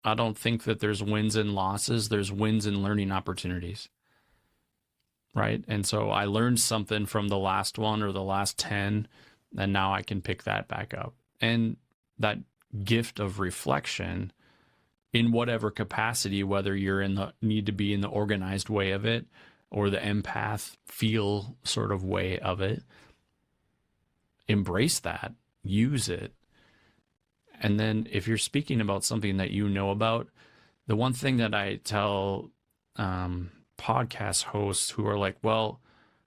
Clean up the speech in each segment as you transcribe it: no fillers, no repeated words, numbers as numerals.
I don't think that there's wins and losses. There's wins and learning opportunities, right? And so I learned something from the last one or the last 10, and now I can pick that back up. And that gift of reflection in whatever capacity, whether you're in the need to be in the organized way of it or the empath feel sort of way of it, embrace that, use it. And then if you're speaking about something that you know about, the one thing that I tell podcast hosts who are like, well,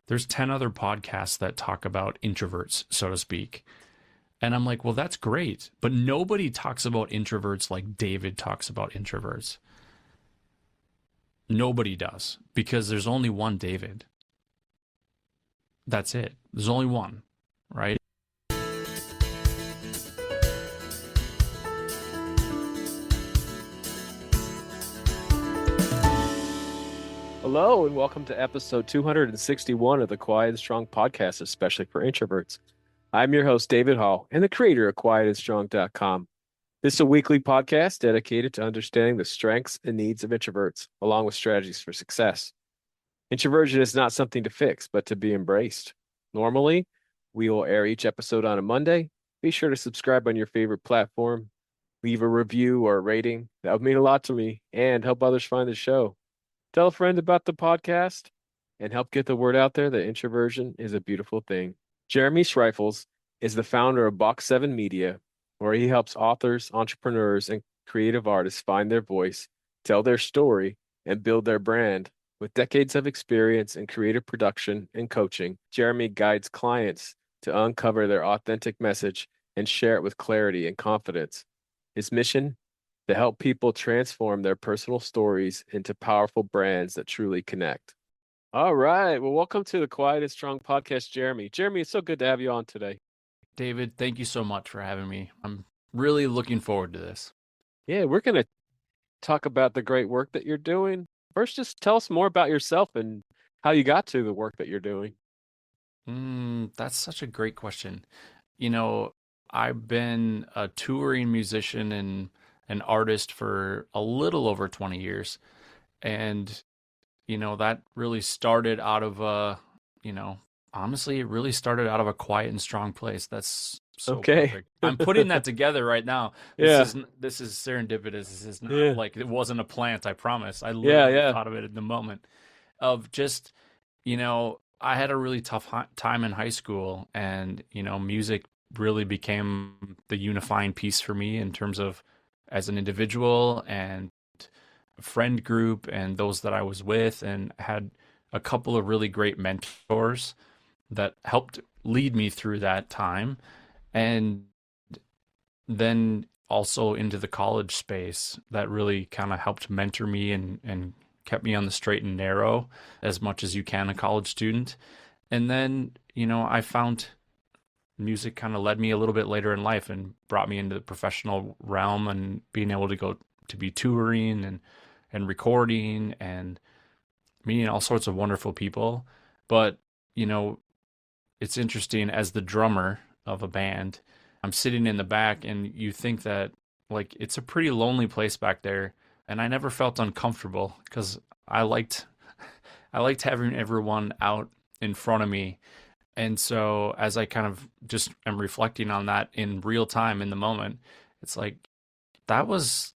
there's 10 other podcasts that talk about introverts, so to speak. And I'm like, well, that's great. But nobody talks about introverts like David talks about introverts. Nobody does, because there's only one David. That's it. There's only one, right? Hello, and welcome to episode 261 of the Quiet and Strong podcast, especially for introverts. I'm your host, David Hall, and the creator of quietandstrong.com. This is a weekly podcast dedicated to understanding the strengths and needs of introverts, along with strategies for success. Introversion is not something to fix, but to be embraced. Normally, we will air each episode on a Monday. Be sure to subscribe on your favorite platform, leave a review or a rating. That would mean a lot to me and help others find the show. Tell a friend about the podcast and help get the word out there that introversion is a beautiful thing. Jeremy Schreifels is the founder of Box 7 Media, where he helps authors, entrepreneurs, and creative artists find their voice, tell their story, and build their brand. With decades of experience in creative production and coaching, Jeremy guides clients to uncover their authentic message and share it with clarity and confidence. His mission? To help people transform their personal stories into powerful brands that truly connect. All right. Well, welcome to the Quiet and Strong podcast, Jeremy. Jeremy, it's so good to have you on today. David, thank you so much for having me. I'm really looking forward to this. Yeah, we're going to talk about the great work that you're doing. First, just tell us more about yourself and how you got to the work that you're doing. That's such a great question. You know, I've been a touring musician and an artist for a little over 20 years. And, that really started out of honestly, it really started out of a quiet and strong place. That's so Okay. perfect. I'm putting that together right now. Yeah. This is serendipitous. This is not Yeah. like it wasn't a plant, I promise. I Yeah. literally Yeah. thought of it in the moment of just, I had a really tough time in high school, and, music really became the unifying piece for me in terms of as an individual and friend group and those that I was with, and had a couple of really great mentors that helped lead me through that time. And then also into the college space that really kind of helped mentor me and kept me on the straight and narrow as much as you can, a college student. And then, I found music kind of led me a little bit later in life and brought me into the professional realm and being able to go to be touring and recording and meeting all sorts of wonderful people. But, it's interesting as the drummer of a band, I'm sitting in the back and you think that like it's a pretty lonely place back there. And I never felt uncomfortable because I liked having everyone out in front of me. And so as I kind of just am reflecting on that in real time in the moment, it's like that was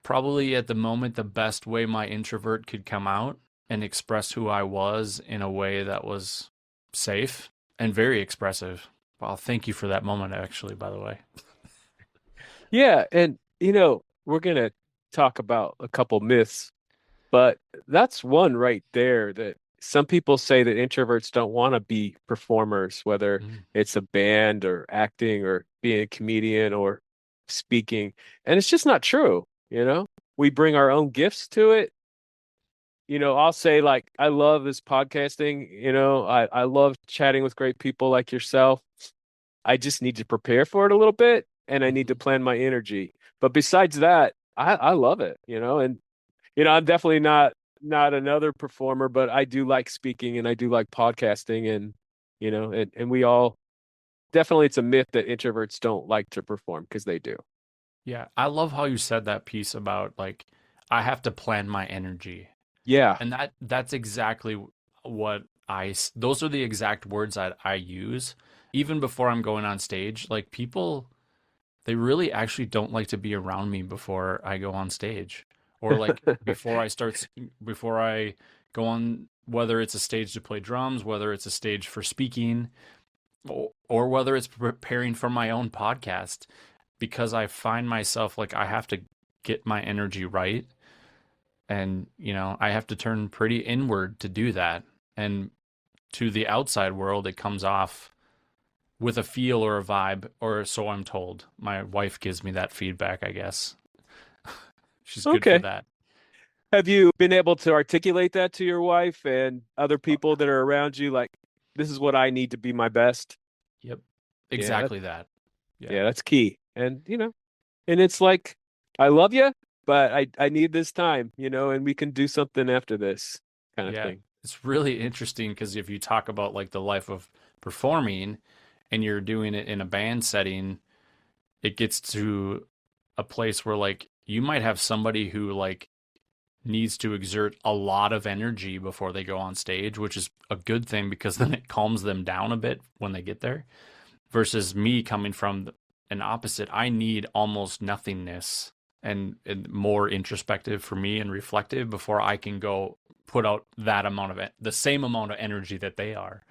probably at the moment the best way my introvert could come out and express who I was in a way that was safe and very expressive. Well, thank you for that moment, actually, by the way. Yeah. And, we're going to talk about a couple myths. But that's one right there that some people say that introverts don't want to be performers, whether Mm. it's a band or acting or being a comedian or speaking. And it's just not true. We bring our own gifts to it. I'll say like I love this podcasting, I love chatting with great people like yourself. I just need to prepare for it a little bit and I need to Mhm. plan my energy. But besides that, I love it. And I'm definitely not another performer, but I do like speaking and I do like podcasting and we all definitely it's a myth that introverts don't like to perform because they do. Yeah, I love how you said that piece about like I have to plan my energy. Yeah. And that's exactly what those are the exact words that I use even before I'm going on stage. Like people, they really actually don't like to be around me before I go on stage or like before I go on, whether it's a stage to play drums, whether it's a stage for speaking, or whether it's preparing for my own podcast, because I find myself like I have to get my energy right. And, I have to turn pretty inward to do that. And to the outside world, it comes off with a feel or a vibe, or so I'm told. My wife gives me that feedback, I guess. She's good for Okay. that. Have you been able to articulate that to your wife and other Uh, people that are around you? Like, this is what I need to be my best. Yep. Yeah, Exactly that. Yeah. that's key. And and it's like, I love you, but I need this time, and we can do something after this kind of Yeah. thing. It's really interesting because if you talk about like the life of performing and you're doing it in a band setting, it gets to a place where like you might have somebody who like needs to exert a lot of energy before they go on stage, which is a good thing because then it calms them down a bit when they get there. Versus me coming from an opposite, I need almost nothingness and more introspective for me and reflective before I can go put out that amount of the same amount of energy that they are.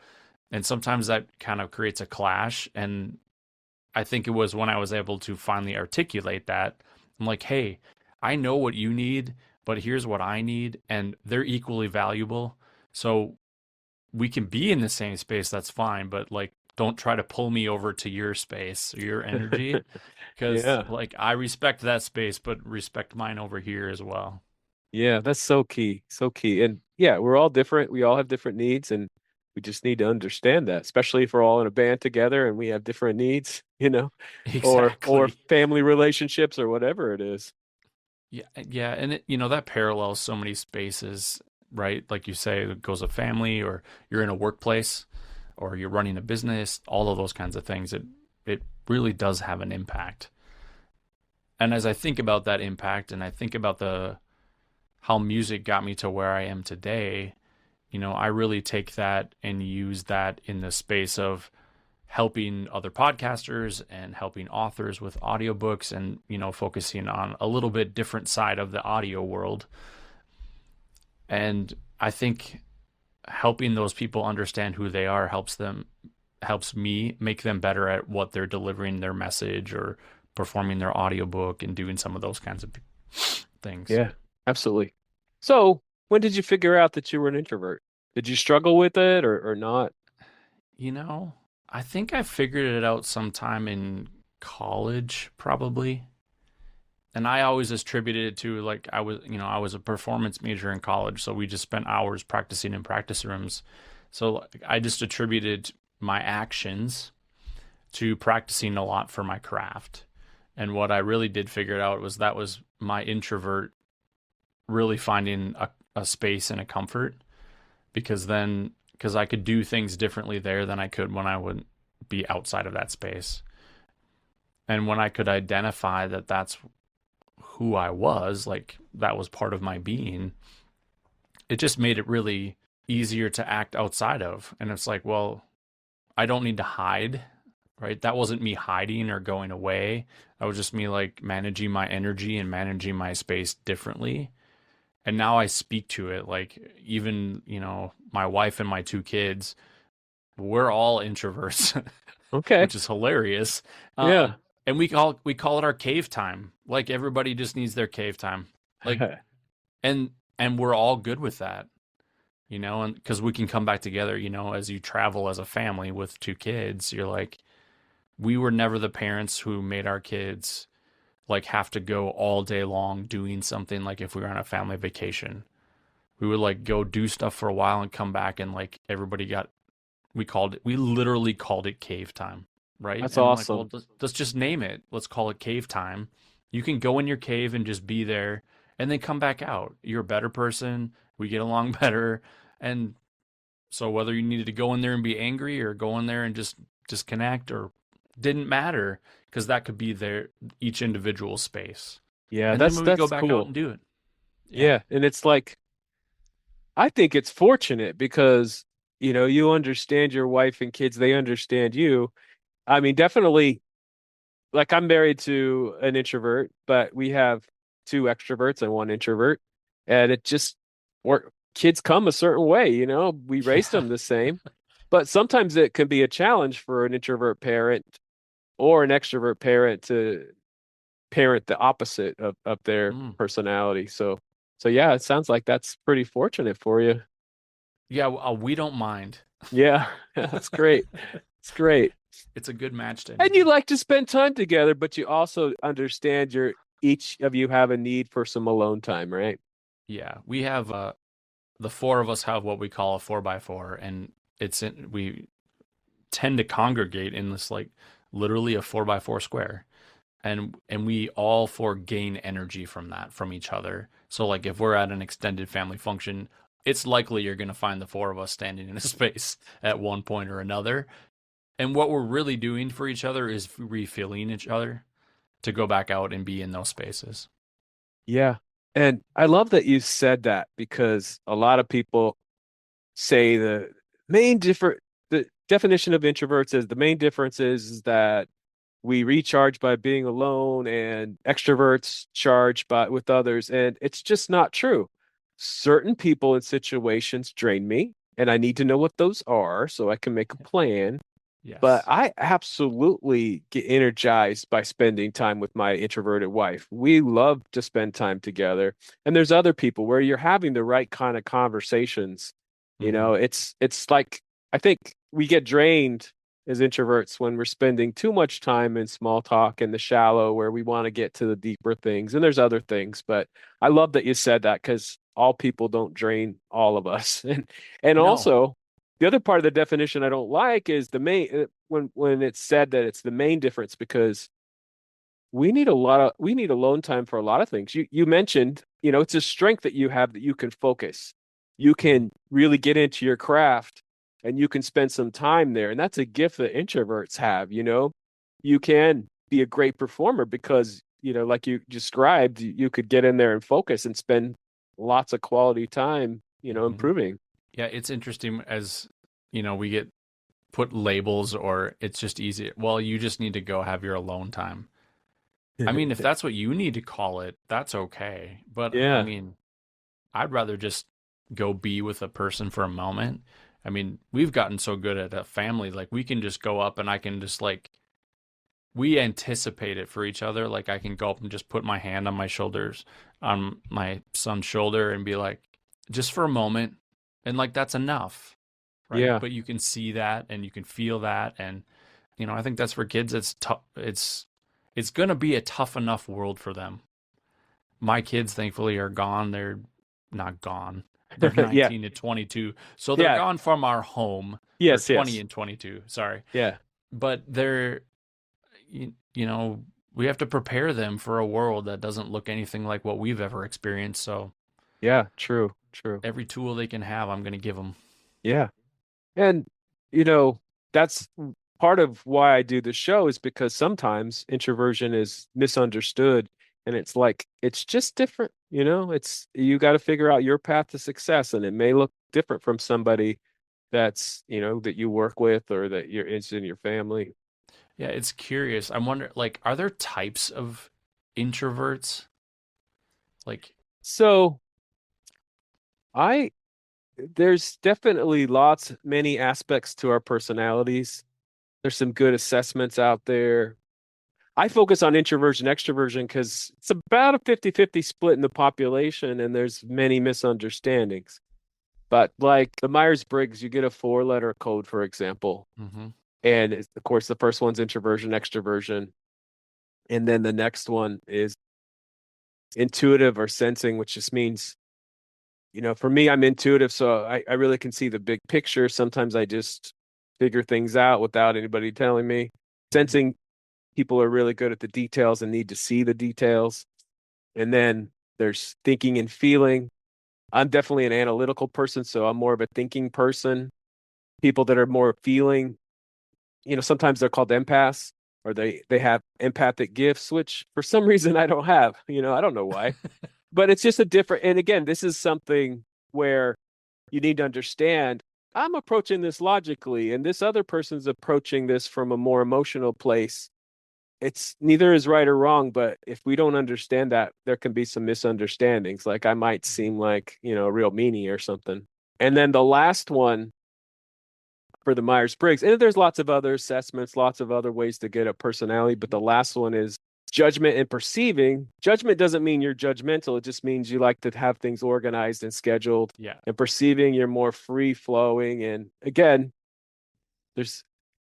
And sometimes that kind of creates a clash. And I think it was when I was able to finally articulate that. I'm like, hey, I know what you need, but here's what I need, and they're equally valuable. So we can be in the same space, that's fine, but like, don't try to pull me over to your space or your energy because Yeah. like I respect that space, but respect mine over here as well. Yeah, that's so key. So key. And yeah, we're all different. We all have different needs, and we just need to understand that, especially if we're all in a band together and we have different needs, or Exactly. family relationships or whatever it is. Yeah, yeah, and that parallels so many spaces, right? Like you say, it goes a family, or you're in a workplace, or you're running a business. All of those kinds of things. It really does have an impact. And as I think about that impact, and I think about the how music got me to where I am today, I really take that and use that in the space of helping other podcasters and helping authors with audiobooks and, focusing on a little bit different side of the audio world. And I think helping those people understand who they are helps me make them better at what they're delivering their message or performing their audiobook and doing some of those kinds of things. Yeah, absolutely. So, when did you figure out that you were an introvert? Did you struggle with it or not? You know, I think I figured it out sometime in college, probably. And I always attributed it to like I was a performance major in college, so we just spent hours practicing in practice rooms. So like, I just attributed my actions to practicing a lot for my craft. And what I really did figure out was that was my introvert really finding a space and a comfort, because I could do things differently there than I could when I would be outside of that space. And when I could identify that that's who I was, like that was part of my being, it just made it really easier to act outside of. And it's like, well, I don't need to hide, right? That wasn't me hiding or going away. That was just me like managing my energy and managing my space differently. And now I speak to it like even, my wife and my two kids, we're all introverts, Okay. which is hilarious. Yeah. And we call it our cave time. Like everybody just needs their cave time. Like and and we're all good with that, and because we can come back together, as you travel as a family with two kids, you're like, we were never the parents who made our kids like have to go all day long doing something. Like if we were on a family vacation, we would like go do stuff for a while and come back, and like everybody got, we literally called it cave time, right? That's And I'm like, well, awesome. let's just name it. Let's call it cave time. You can go in your cave and just be there and then come back out. You're a better person. We get along better. And so whether you needed to go in there and be angry or go in there and just disconnect or didn't matter, because that could be their each individual space. Yeah, And then when we go that's back out cool. and do it. Yeah. Yeah, and it's like I think it's fortunate because you understand your wife and kids, they understand you. I mean, definitely like I'm married to an introvert, but we have two extroverts and one introvert, and it just or kids come a certain way, we raised Yeah. them the same, but sometimes it can be a challenge for an introvert parent or an extrovert parent to parent the opposite of their Mm. personality. So yeah, it sounds like that's pretty fortunate for you. Yeah, we don't mind. Yeah, that's great. It's great. It's a good match to And you anything. like to spend time together, but you also understand each of you have a need for some alone time, right? Yeah, we have the four of us have what we call a four by four, and we tend to congregate in this like literally a four by four square, and we all four gain energy from that from each other. So like if we're at an extended family function, it's likely you're going to find the four of us standing in a space at one point or another. And what we're really doing for each other is refilling each other to go back out and be in those spaces. Yeah. And I love that you said that because a lot of people say the definition of introverts is the main difference is that we recharge by being alone and extroverts charge by with others. And it's just not true. Certain people and situations drain me, and I need to know what those are so I can make a plan. But Yes. I absolutely get energized by spending time with my introverted wife. We love to spend time together. And there's other people where you're having the right kind of conversations. Hmm. It's like I think we get drained as introverts when we're spending too much time in small talk and the shallow where we want to get to the deeper things. And there's other things, but I love that you said that because all people don't drain all of us. And No. also the other part of the definition I don't like is the main when it's said that it's the main difference because we need alone time for a lot of things. You mentioned, it's a strength that you have that you can focus. You Mhm. can really get into your craft and you can spend some time there. And that's a gift that introverts have. You can be a great performer because, like you described, you could get in there and focus and spend lots of quality time, Mhm. improving. Yeah, it's interesting as we get put labels or it's just easy. Well, you just need to go have your alone time. I mean, if that's what you need to call it, that's okay. But I Yeah. mean, I'd rather just go be with a person for a moment. I mean, we've gotten so good at a family, like we can just go up and I can just like we anticipate it for each other. Like I can go up and just put my hand on my son's shoulder and be like, just for a moment. And like that's enough, right? Yeah. But you can see that and you can feel that. And, I think that's for kids. It's tough. It's going to be a tough enough world for them. My kids, thankfully, are gone. They're not gone. They're Yeah. 19 to 22. So they're Yeah. gone from our home, or Yes, 20 yes. and 22. Sorry. Yeah. But you know, we have to prepare them for a world that doesn't look anything like what we've ever experienced. So Yeah, true, true. every tool they can have, I'm going to give them. Yeah. And you know, that's part of why I do the show is because sometimes introversion is misunderstood and it's like it's just different, It's you got to figure out your path to success and it may look different from somebody that you work with or that it's in your family. Yeah, it's curious. I'm wondering, like, are there types of introverts? Like, So, I there's definitely many aspects to our personalities. There's some good assessments out there. I focus on introversion, extroversion because it's about a 50-50 split in the population and there's many misunderstandings. But like the Myers-Briggs, you get a four-letter code, for example. hmm And of course, the first one's introversion, extroversion. And then the next one is intuitive or sensing, which just means, for me, I'm intuitive. So I really can see the big picture. Sometimes I just figure things out without anybody telling me. Sensing people are really good at the details and need to see the details. And then there's thinking and feeling. I'm definitely an analytical person, so I'm more of a thinking person. People that are more feeling, sometimes they're called empaths. or they have empathic gifts, which for some reason I don't have. I don't know why. But it's just a different, and again, this is something where you need to understand I'm approaching this logically, and this other person's approaching this from a more emotional place. It's neither is right or wrong, but if we don't understand that, there can be some misunderstandings. Like I might seem like, a real meanie or something. And then the last one for the Myers-Briggs, and there's lots of other assessments, lots of other ways to get a personality, but the last one is judgment and perceiving. Judgment doesn't mean you're judgmental. It just means you like to have things organized and scheduled. Yeah. And perceiving, you're more free flowing. And again, there's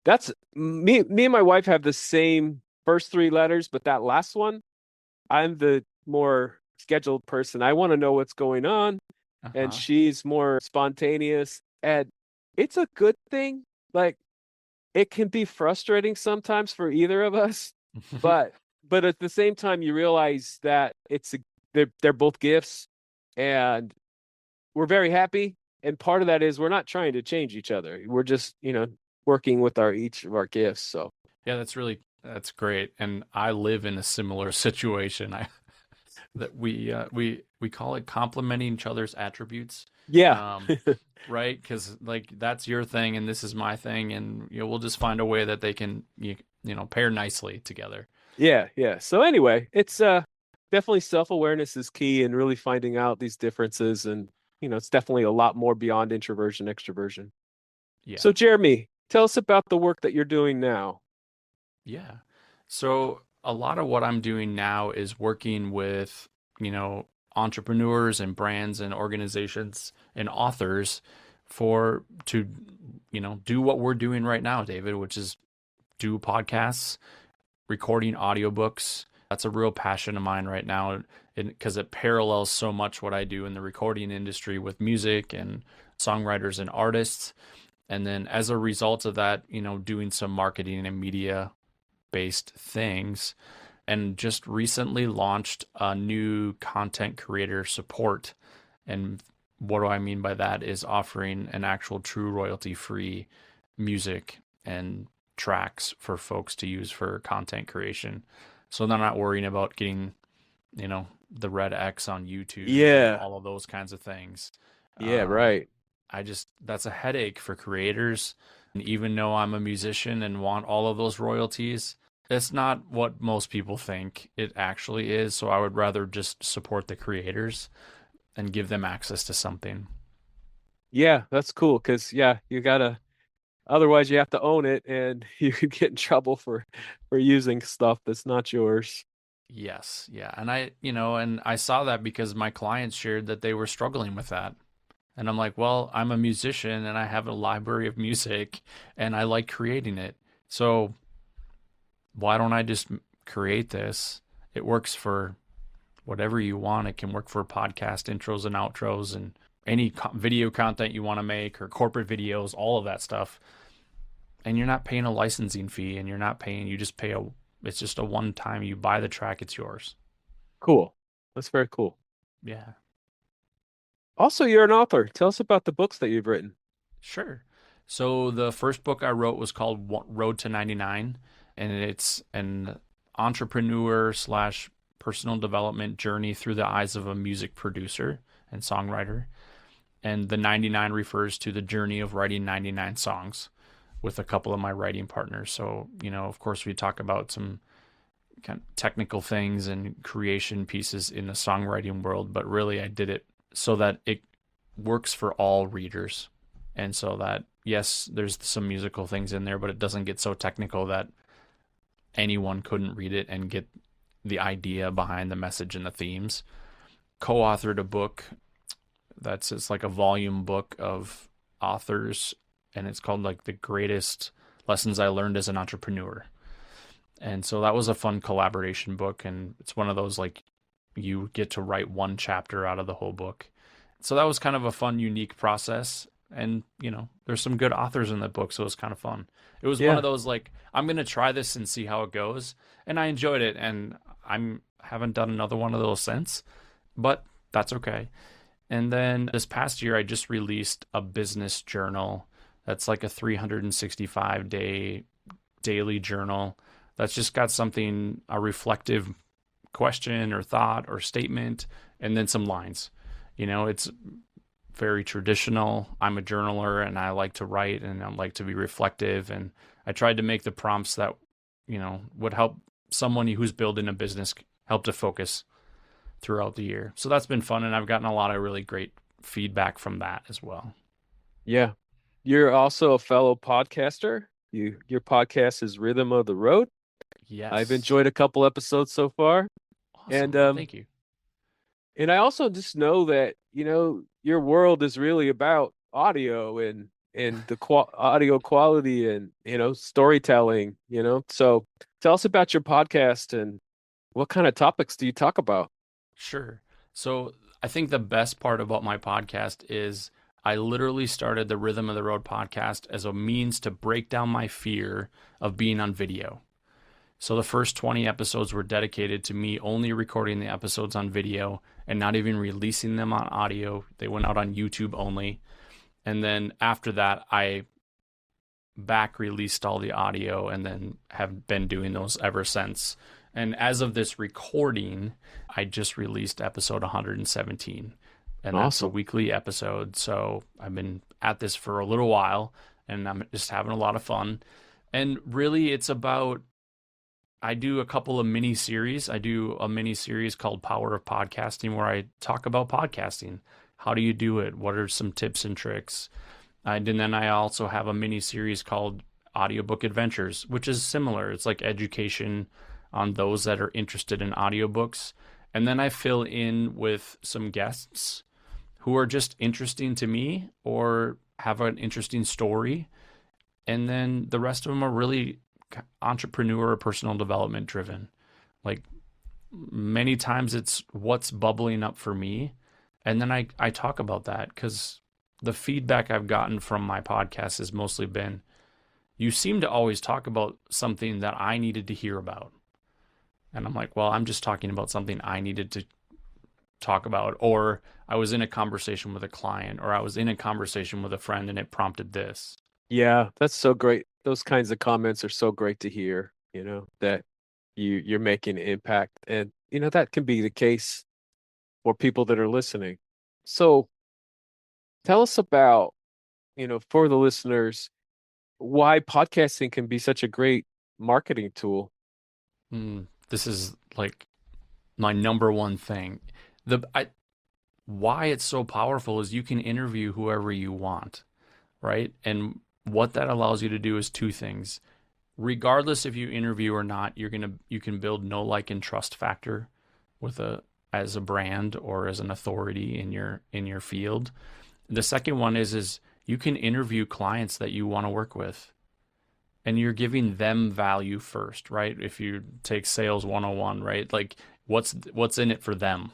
that's me and my wife have the same first three letters, but that last one, I'm the more scheduled person. I want to know what's going on, and Uh-huh. she's more spontaneous. And it's a good thing. Like it can be frustrating sometimes for either of us, but at the same time, you realize that they're both gifts, and we're very happy. And part of that is we're not trying to change each other. We're just working with our each of our gifts. So Yeah, that's great. And I live in a similar situation. I that we call it complementing each other's attributes. yeah, Um, right? Because like that's your thing and this is my thing, and we'll just find a way that they can pair nicely together. yeah. So anyway, it's definitely self-awareness is key and really finding out these differences, and it's definitely a lot more beyond introversion, extroversion. Yeah. So Jeremy, tell us about the work that you're doing now. Yeah. So a lot of what I'm doing now is working with, entrepreneurs and brands and organizations and authors for to, do what we're doing right now, David, which is do podcasts, recording audiobooks. That's a real passion of mine right now because it parallels so much what I do in the recording industry with music and songwriters and artists. And then as a result of that, doing some marketing and media based things, and just recently launched a new content creator support. And what do I mean by that is offering an actual true royalty free music and tracks for folks to use for content creation. So they're not worrying about getting, the red X on YouTube and Yeah, all of those kinds of things. yeah, Um, right. that's a headache for creators. And even though I'm a musician and want all of those royalties, it's not what most people think it actually is. So I would rather just support the creators and give them access to something. Yeah, that's cool because yeah, you gotta otherwise you have to own it and you could get in trouble for using stuff that's not yours. Yes, yeah. And I saw that because my clients shared that they were struggling with that. And I'm like, well, I'm a musician and I have a library of music and I like creating it. So why don't I just create this? It works for whatever you want. It can work for podcast intros and outros and any video content you want to make or corporate videos, all of that stuff. And you're not paying a licensing fee and you just pay it's just a one time you buy the track, it's yours. Cool. That's very cool. Yeah. Also, you're an author. Tell us about the books that you've written. Sure. So the first book I wrote was called Road to 99, and it's an entrepreneur slash personal development journey through the eyes of a music producer and songwriter. And the 99 refers to the journey of writing 99 songs with a couple of my writing partners. So, of course, we talk about some kind of technical things and creation pieces in the songwriting world, but really I did it so that it works for all readers. And so that, yes, there's some musical things in there, but it doesn't get so technical that anyone couldn't read it and get the idea behind the message and the themes. Co-authored a book it's like a volume book of authors, and it's called like the greatest lessons I learned as an entrepreneur. And so that was a fun collaboration book, and it's one of those like you get to write one chapter out of the whole book. So that was kind of a fun, unique process. And, there's some good authors in the book, so it was kind of fun. It was one of Yeah. those like, I'm going to try this and see how it goes. And I enjoyed it, and haven't done another one of those since, but that's okay. And then this past year, I just released a business journal that's like a 365-day daily journal that's just got something, a reflective question or thought or statement, and then some lines. It's very traditional. I'm a journaler and I like to write and I like to be reflective. And I tried to make the prompts that, would help someone who's building a business help to focus throughout the year. So that's been fun. And I've gotten a lot of really great feedback from that as well. Yeah. You're also a fellow podcaster. Your podcast is Rhythm of the Road. I've Yes. enjoyed a couple episodes so far. And Awesome. Well, thank you. and I also just know that, your world is really about audio and the audio quality and, storytelling, So tell us about your podcast and what kind of topics do you talk about? Sure. So I think the best part about my podcast is I literally started the Rhythm of the Road podcast as a means to break down my fear of being on video. So the first 20 episodes were dedicated to me only recording the episodes on video and not even releasing them on audio. They went out on YouTube only. And then after that, I back released all the audio and then have been doing those ever since. And as of this recording, I just released episode 117. And that's a Awesome. weekly episode. So I've been at this for a little while and I'm just having a lot of fun. And really, it's about I do a couple of mini series. I do a mini series called Power of Podcasting where I talk about podcasting. How do you do it? What are some tips and tricks? And then I also have a mini series called Audiobook Adventures, which is similar. It's like education on those that are interested in audiobooks. And then I fill in with some guests who are just interesting to me or have an interesting story. And then the rest of them are really entrepreneur or personal development driven. Like many times it's what's bubbling up for me. And then I talk about that because the feedback I've gotten from my podcast has mostly been, you seem to always talk about something that I needed to hear about. And I'm like, well, I'm just talking about something I needed to talk about. Or I was in a conversation with a client, or I was in a conversation with a friend and it prompted this. Yeah, that's so great. Those kinds of comments are so great to hear, that you're making an impact. And, that can be the case for people that are listening. So tell us about, for the listeners, why podcasting can be such a great marketing tool. This is like my number one thing. Why it's so powerful is you can interview whoever you want, right? And what that allows you to do is two things. Regardless if you interview or not, you can build know, like, and trust factor with as a brand or as an authority in your field. The second one is you can interview clients that you want to work with. And you're giving them value first, right? If you take sales 101, right? Like what's in it for them?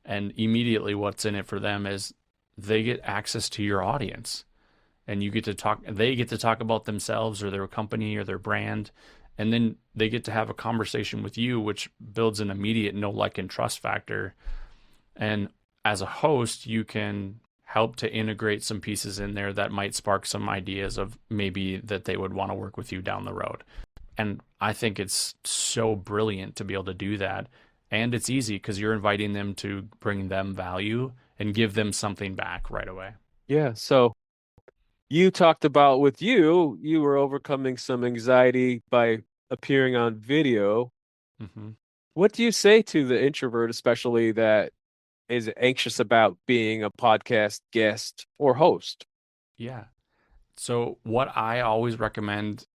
And immediately what's in it for them is they get access to your audience and they get to talk about themselves or their company or their brand. And then they get to have a conversation with you, which builds an immediate know, like, and trust factor. And as a host, you can help to integrate some pieces in there that might spark some ideas of maybe that they would want to work with you down the road. And I think it's so brilliant to be able to do that. And it's easy because you're inviting them to bring them value and give them something back right away. Yeah. So you talked about with you were overcoming some anxiety by appearing on video. Mm-hmm. What do you say to the introvert, especially that is anxious about being a podcast guest or host? Yeah. So what I always recommend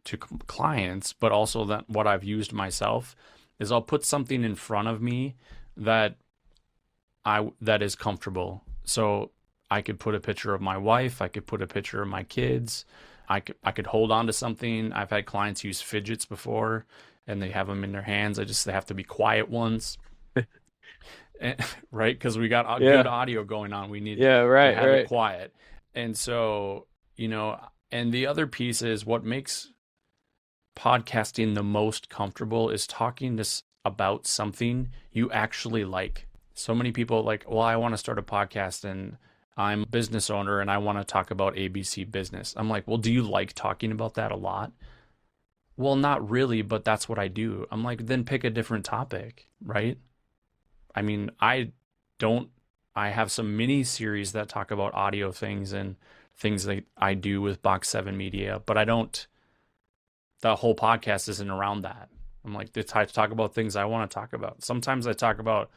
to clients, but also that what I've used myself is I'll put something in front of me that that is comfortable. So I could put a picture of my wife, I could put a picture of my kids, I could hold on to something. I've had clients use fidgets before and they have them in their hands. They have to be quiet ones. Right? Because we got good Yeah. audio going on. We need Yeah, to right, have it right. quiet. And so, and the other piece is what makes podcasting the most comfortable is talking about something you actually like. So many people like, well, I want to start a podcast and I'm a business owner and I want to talk about ABC business. I'm like, well, do you like talking about that a lot? Well, not really, but that's what I do. I'm like, then pick a different topic, right? I mean, don't, I have some mini series that talk about audio things and things that I do with Box 7 Media, but I don't, the whole podcast isn't around that. I'm like, it's I talk about things I want to talk about. Sometimes I talk about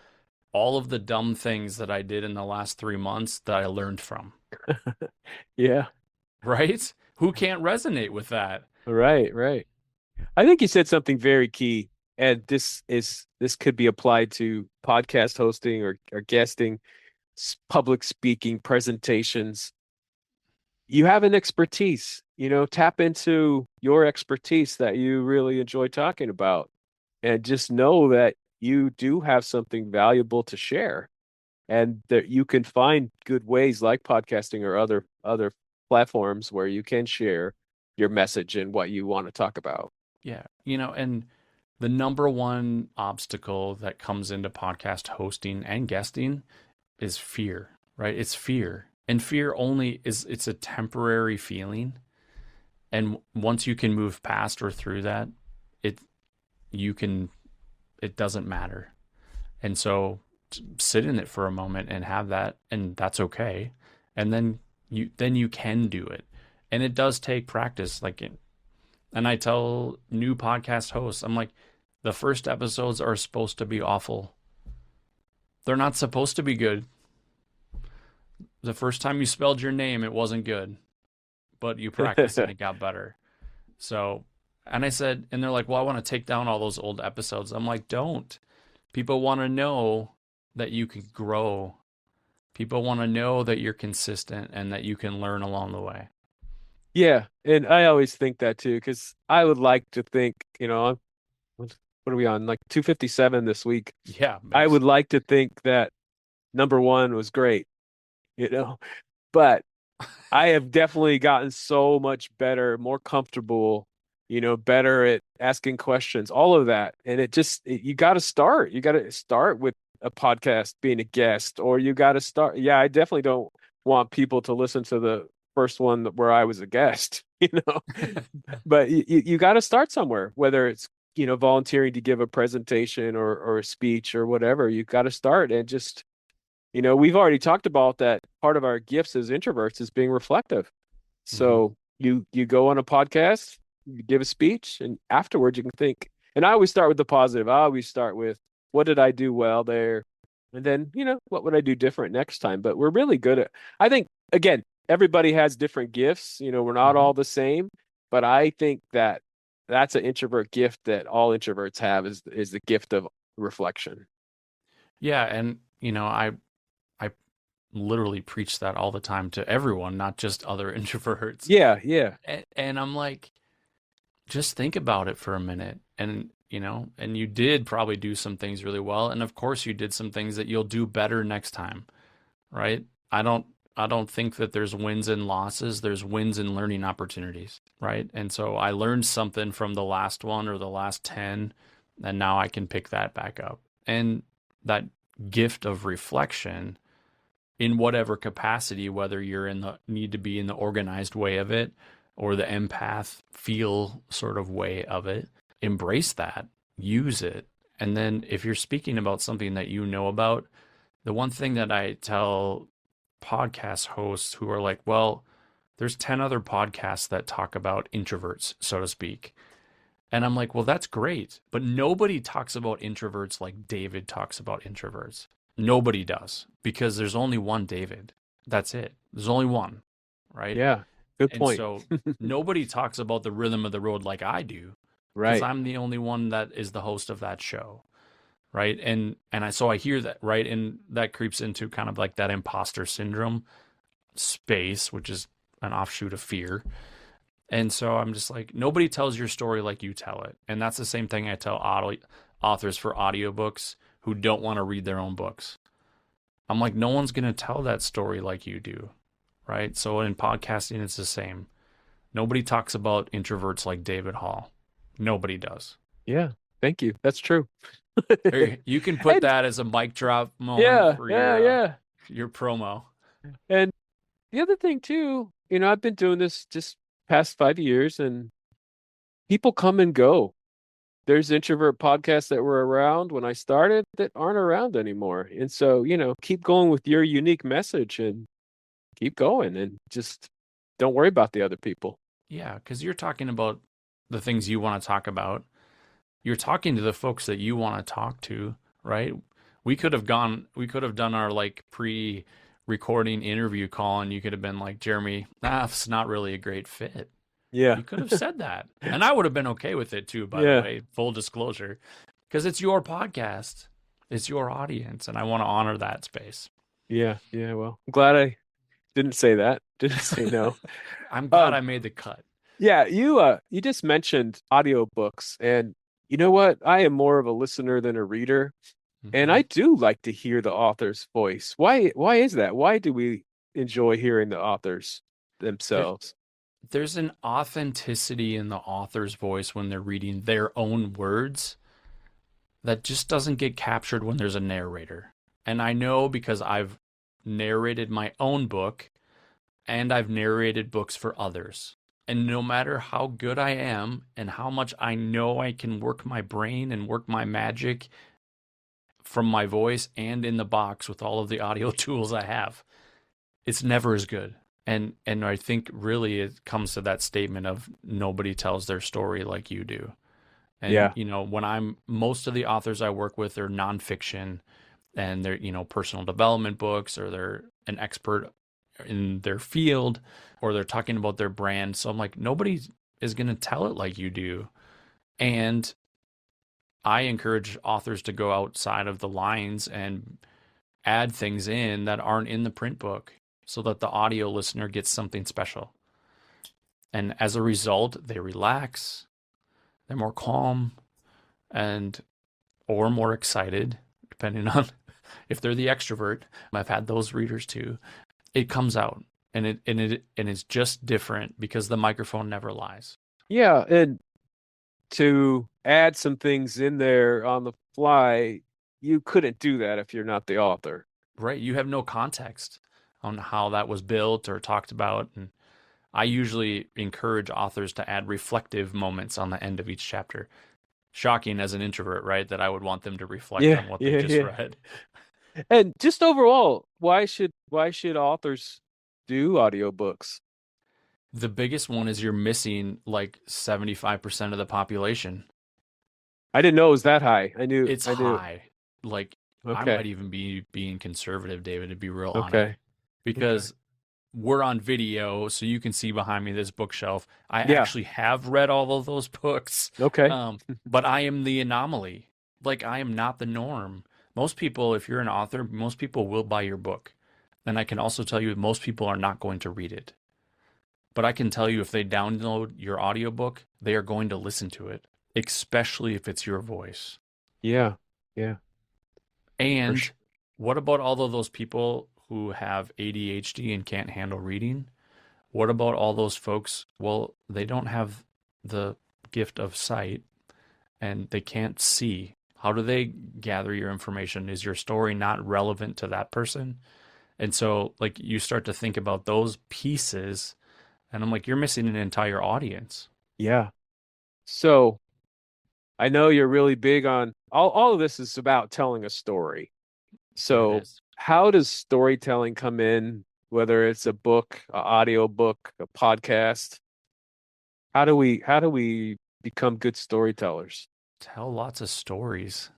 all of the dumb things that I did in the last 3 months that I learned from, Yeah. right? Who can't resonate with that? Right, right. I think you said something very key, and this could be applied to podcast hosting or guesting, public speaking, presentations. You have an expertise, tap into your expertise that you really enjoy talking about, and just know that you do have something valuable to share, and that you can find good ways like podcasting or other platforms where you can share your message and what you want to talk about. Yeah, and the number one obstacle that comes into podcast hosting and guesting is fear, right? It's fear. And fear only is it's a temporary feeling. And once you can move past or through that, it you can it doesn't matter. And so sit in it for a moment and have that, and that's okay. And then you can do it. And it does take practice. And I tell new podcast hosts, I'm like, the first episodes are supposed to be awful. They're not supposed to be good. The first time you spelled your name, it wasn't good, but you practiced and it got better. So, and I said, and they're like, well, I want to take down all those old episodes. I'm like, don't. People want to know that you can grow. People want to know that you're consistent and that you can learn along the way. Yeah, and I always think that too, because I would like to think, what are we on? Like 257 this week. Yeah, I makes would like to think that number one was great, you know, but I have definitely gotten so much better, more comfortable, better at asking questions, all of that. And you got to start. You got to start with a podcast, being a guest, or you got to start. Yeah, I definitely don't want people to listen to the first one where I was a guest, but you got to start somewhere, whether it's, volunteering to give a presentation or a speech or whatever. You got to start and just we've already talked about that part of our gifts as introverts is being reflective. hmm So you go on a podcast, you give a speech, and afterwards you can think. And I always start with the positive. I always start with what did I do well there? And then, what would I do different next time? But we're really good at, I think, again, everybody has different gifts. We're not hmm all the same, but I think that that's an introvert gift that all introverts have is the gift of reflection. Yeah, and I literally preach that all the time to everyone, not just other introverts. Yeah, yeah. And I'm like, just think about it for a minute. And you did probably do some things really well. And of course you did some things that you'll do better next time, right? I don't I don't think that there's wins and losses. There's wins and learning opportunities, right? And so I learned something from the last one or the last 10, and now I can pick that back up. And that gift of reflection in whatever capacity, whether you're in the need to be in the organized way of it or the empath feel sort of way of it, embrace that, use it. And then if you're speaking about something that you know about, the one thing that I tell podcast hosts who are like, well, there's 10 other podcasts that talk about introverts, so to speak. And I'm like, well, that's great. But nobody talks about introverts like David talks about introverts. Nobody does because there's only one David. That's it. There's only one, right? Yeah, good And point. so nobody talks about the rhythm of the road like I do because Right. I'm the only one that is the host of that show, right? And I hear that, right? And that creeps into kind of like that imposter syndrome space, which is an offshoot of fear. And so I'm just like, nobody tells your story like you tell it. And that's the same thing I tell authors for audiobooks who don't want to read their own books. I'm like, no one's going to tell that story like you do, right? So in podcasting, it's the same. Nobody talks about introverts like David Hall. Nobody does. Yeah. Thank you. That's true. You can put And that as a mic drop moment yeah, for yeah, yeah. your promo. And the other thing too, I've been doing this just past 5 years, and people come and go. There's introvert podcasts that were around when I started that aren't around anymore. And so, keep going with your unique message and keep going and just don't worry about the other people. Yeah, because you're talking about the things you want to talk about. You're talking to the folks that you want to talk to, right? We could have done our like pre-recording interview call, and you could have been like, Jeremy, it's not really a great fit. Yeah. You could have said that. And I would have been okay with it too, by the Yeah. way, full disclosure, because it's your podcast, it's your audience, and I want to honor that space. Yeah. Yeah. Well, I'm glad I didn't say that. Didn't say no. I'm glad Um, I made the cut. yeah, you just mentioned audiobooks, and you know what? I am more of a listener than a reader, and Hmm. I do like to hear the author's voice. Why is that? Why do we enjoy hearing the authors There, themselves? there's an authenticity in the author's voice when they're reading their own words that just doesn't get captured when there's a narrator. And I know because I've narrated my own book and I've narrated books for others. And no matter how good I am and how much I know I can work my brain and work my magic from my voice and in the box with all of the audio tools I have, it's never as good. And I think really it comes to that statement of nobody tells their story like you do. And Yeah. when I'm most of the authors I work with are nonfiction and they're personal development books, or they're an expert in their field, or they're talking about their brand. So I'm like, nobody is going to tell it like you do. And I encourage authors to go outside of the lines and add things in that aren't in the print book so that the audio listener gets something special. And as a result, they relax, they're more calm, and or more excited, depending on if they're the extrovert. I've had those readers too. It comes out, and it's just different because the microphone never lies. Yeah, and to add some things in there on the fly, you couldn't do that if you're not the author. Right? You have no context on how that was built or talked about. And I usually encourage authors to add reflective moments on the end of each chapter. Shocking as an introvert, right? That I would want them to reflect Yeah, on what they yeah, just yeah. read. And just overall, why should authors do audiobooks? The biggest one is you're missing like 75% of the population. I didn't know it was that high. It's I knew. high. Like, I Okay. might even be being conservative, David, to be real honest, Okay. Okay. because we're on video, so you can see behind me this bookshelf. I Yeah. actually have read all of those books, Okay. um, but I am the anomaly. Like, I am not the norm. Most people, if you're an author, most people will buy your book. And I can also tell you most people are not going to read it. But I can tell you if they download your audiobook, they are going to listen to it, especially if it's your voice. Yeah. Yeah. For And sure. what about all of those people who have ADHD and can't handle reading? What about all those folks? Well, they don't have the gift of sight and they can't see. How do they gather your information? Is your story not relevant to that person? And so, like, you start to think about those pieces, and I'm like, you're missing an entire audience. Yeah. So I know you're really big on all of this is about telling a story. It So is. how does storytelling come in, whether it's a book, an audio book, a podcast? How do we become good storytellers? Tell lots of stories.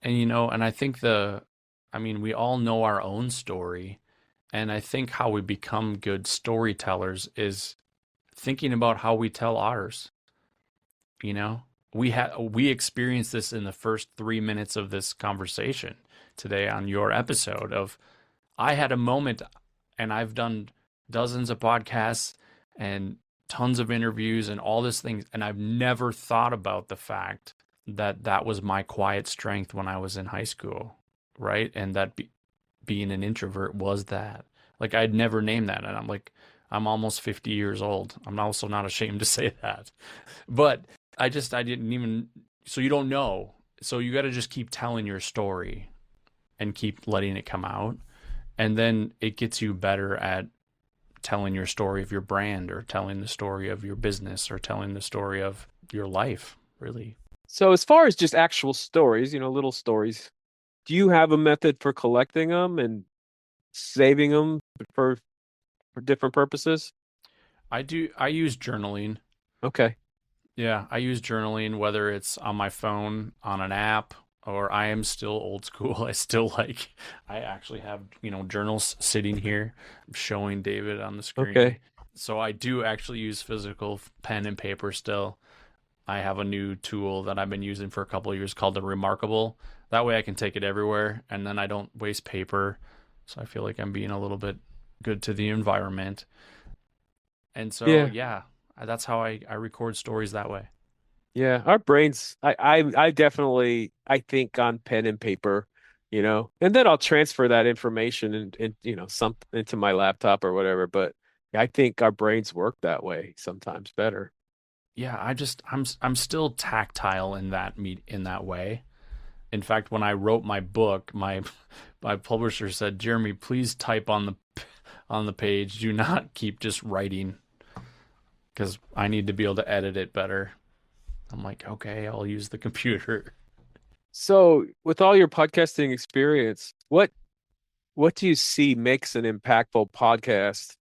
And, and I think I mean, we all know our own story. And I think how we become good storytellers is thinking about how we tell ours. You know, we experienced this in the first 3 minutes of this conversation today on your episode of I had a moment, and I've done dozens of podcasts and tons of interviews and all these things, and I've never thought about the fact that that was my quiet strength when I was in high school, right? And that being an introvert was that. Like, I'd never named that, and I'm like, I'm almost 50 years old. I'm also not ashamed to say that. But I didn't even, so you don't know. So you got to just keep telling your story and keep letting it come out. And then it gets you better at telling your story of your brand or telling the story of your business or telling the story of your life, really. So as far as just actual stories, little stories, do you have a method for collecting them and saving them for for different purposes? I use journaling. Okay. Yeah, I use journaling, whether it's on my phone, on an app, or I am still old school. I actually have, journals sitting here showing David on the screen. Okay. So I do actually use physical pen and paper still. I have a new tool that I've been using for a couple of years called the Remarkable. That way I can take it everywhere and then I don't waste paper. So I feel like I'm being a little bit good to the environment. And so, Yeah. yeah, that's how I record stories that way. Yeah. Our brains, I definitely I think on pen and paper, and then I'll transfer that information and some into my laptop or whatever. But I think our brains work that way sometimes better. Yeah, I'm still tactile in that way. In fact, when I wrote my book, my publisher said, "Jeremy, please type on the page. Do not keep just writing because I need to be able to edit it better." I'm like, "Okay, I'll use the computer." So, with all your podcasting experience, what do you see makes an impactful podcast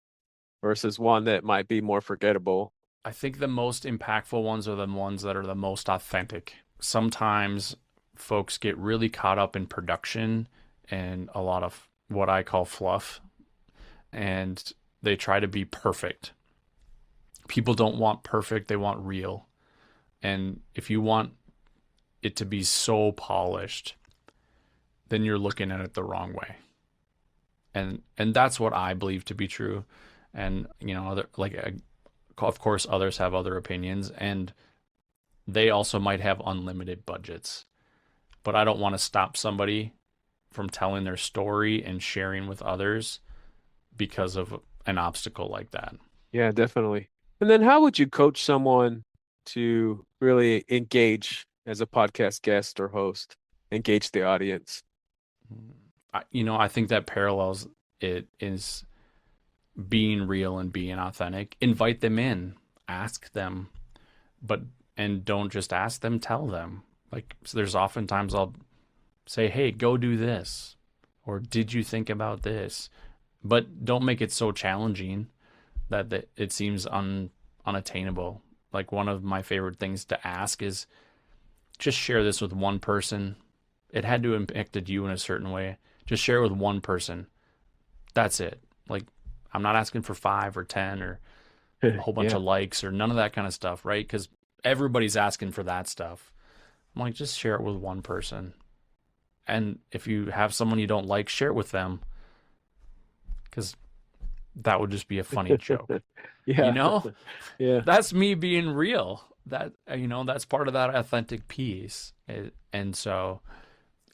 versus one that might be more forgettable? I think the most impactful ones are the ones that are the most authentic. Sometimes folks get really caught up in production and a lot of what I call fluff, and they try to be perfect. People don't want perfect, they want real. And if you want it to be so polished, then you're looking at it the wrong way. And that's what I believe to be true. And of course others have other opinions and they also might have unlimited budgets. But I don't want to stop somebody from telling their story and sharing with others because of an obstacle like that. Yeah, definitely. And then how would you coach someone to really engage as a podcast guest or host, engage the audience? I think that parallels it is being real and being authentic. Invite them in, ask them, but and don't just ask them, tell them. Like so there's oftentimes I'll say, "Hey, go do this," or "Did you think about this?" But don't make it so challenging that it seems unattainable. Like one of my favorite things to ask is just share this with one person. It had to impacted you in a certain way. Just share it with one person. That's it. Like I'm not asking for 5 or 10 or a whole bunch Yeah. of likes or none of that kind of stuff, right? Because everybody's asking for that stuff. I'm like, just share it with one person. And if you have someone you don't like, share it with them because that would just be a funny joke. You Yeah. know, Yeah. that's me being real. That's part of that authentic piece. And so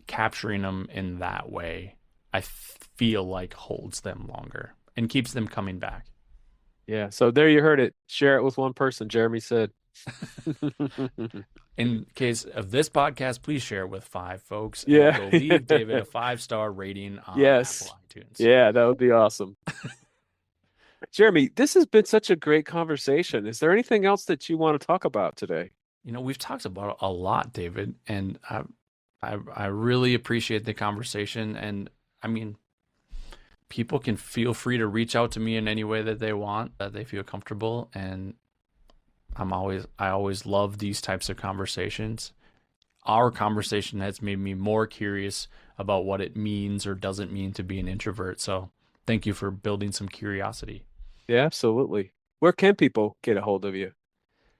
capturing them in that way, I feel like holds them longer and keeps them coming back. Yeah. So there you heard it. Share it with one person, Jeremy said. In case of this podcast, please share it with 5 folks and Yeah. go leave David a 5-star rating on Apple Yes. iTunes. Yeah, that would be awesome. Jeremy, this has been such a great conversation. Is there anything else that you want to talk about today? We've talked about a lot, David, and I really appreciate the conversation. And I mean, people can feel free to reach out to me in any way that they want, that they feel comfortable. And I always love these types of conversations. Our conversation has made me more curious about what it means or doesn't mean to be an introvert. So thank you for building some curiosity. Yeah, absolutely. Where can people get a hold of you?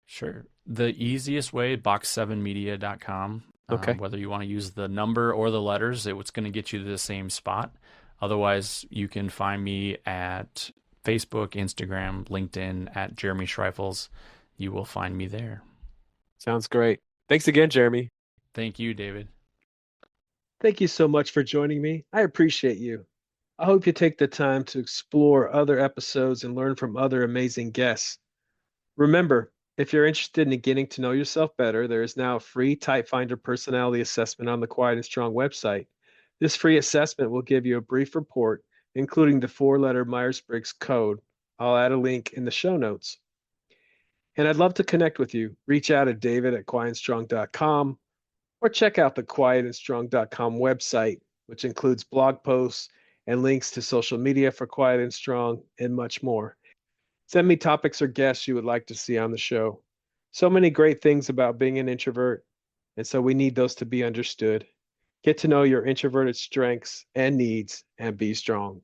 Sure. The easiest way, box7media.com. Okay. Whether you want to use the number or the letters, it's going to get you to the same spot. Otherwise, you can find me at Facebook, Instagram, LinkedIn at Jeremy Schreifels. You will find me there. Sounds great. Thanks again, Jeremy. Thank you, David. Thank you so much for joining me. I appreciate you. I hope you take the time to explore other episodes and learn from other amazing guests. Remember, if you're interested in getting to know yourself better, there is now a free Type Finder personality assessment on the Quiet and Strong website. This free assessment will give you a brief report, including the 4-letter Myers-Briggs code I'll add a link in the show notes. And I'd love to connect with you. Reach out at david@quietandstrong.com or check out the quietandstrong.com website, which includes blog posts and links to social media for Quiet and Strong and much more. Send me topics or guests you would like to see on the show. So many great things about being an introvert, and so we need those to be understood. Get to know your introverted strengths and needs and be strong.